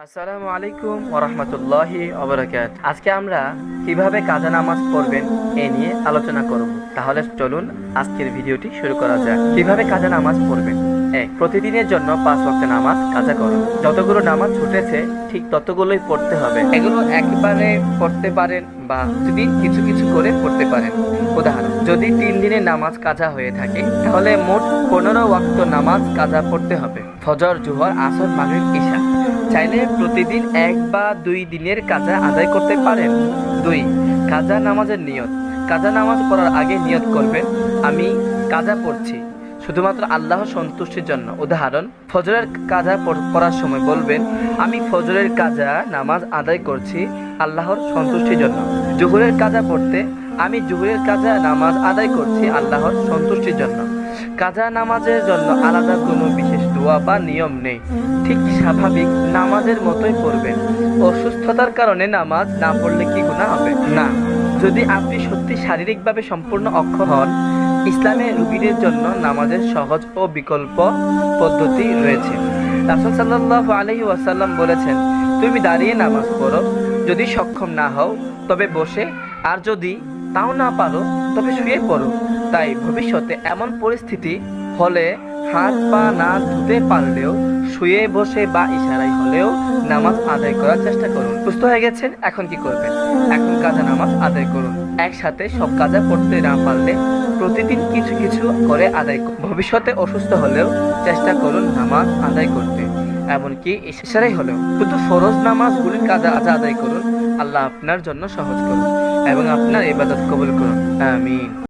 আসসালামু আলাইকুম ওয়া রাহমাতুল্লাহি ওয়া বারাকাতুহু। আজকে আমরা কিভাবে কাজা নামাজ পড়বেন এ নিয়ে আলোচনা করব। তাহলে চলুন আজকের ভিডিওটি শুরু করা যাক। কিভাবে কাজা নামাজ পড়বেন। প্রতিদিনের জন্য 5 ওয়াক্ত নামাজ কাজা করুন। যতগুলো নামাজ ছুটেছে ঠিক ততগুলোই পড়তে হবে। এগুলো একবারে পড়তে পারেন বা যদি কিছু কিছু করে পড়তে পারেন। উদাহরণ, যদি 3 দিনের নামাজ কাজা হয়ে থাকে তাহলে মোট 15 ওয়াক্ত নামাজ কাজা পড়তে হবে। ফজর, জোহর, আসর, মাগরিব, ঈশা। চাইলে প্রতিদিন 1 বা 2 দিনের কাজা আদায় করতে পারেন। 2. কাজা নামাজের নিয়ত। কাজা নামাজ পড়ার আগে নিয়ত করবেন, আমি কাজা পড়ছি শুধুমাত্র আল্লাহর সন্তুষ্টির জন্য। উদাহরণ, ফজরের কাজা পড়ার সময় বলবেন, আমি ফজরের কাজা নামাজ আদায় করছি আল্লাহর সন্তুষ্টির জন্য। জোহরের কাজা পড়তে, আমি জোহরের কাজা নামাজ আদায় করছি আল্লাহর সন্তুষ্টির জন্য। কাজা নামাজের জন্য আলাদা কোনো বিশেষ দোয়া বা নিয়ম নেই, ঠিক স্বাভাবিক নামাজের মতোই পড়বেন। অসুস্থতার কারণে নামাজ না পড়লে কি গুনাহ হবে? না। যদি আপনি সত্যি শারীরিকভাবে সম্পূর্ণ অক্ষম হন, ইসলামে রোগীদের জন্য নামাজের সহজ ও বিকল্প পদ্ধতি রয়েছে। রাসূল সাল্লাল্লাহু আলাইহি ওয়াসাল্লাম বলেছেন, তুমি দাঁড়িয়ে নামাজ পড়ো, যদি সক্ষম না হও তবে বসে, আর যদি তাও না পারো তবে শুয়ে পড়ো। তাই ভবিষ্যতে এমন পরিস্থিতি হলে হাত পা না ধুতে পারলেও শুয়ে বসে বা ইশারায় হলেও নামাজ আদায় করার চেষ্টা করুন। সুস্থ হয়ে গেছেন, এখন কি করবেন? এখন কাজা নামাজ আদায় করুন। একসাথে সব কাজা পড়তে না পারলে প্রতিদিন কিছু কিছু করে আদায় করুন। ভবিষ্যতে অসুস্থ হলেও চেষ্টা করুন নামাজ আদায় করতে, এমনকি ইশারাই হলেও। শুধু ফরজ নামাজগুলির কাজা আদায় করুন। আল্লাহ আপনার জন্য সহজ করুন এবং আপনার ইবাদত কবুল করুন। আমিন।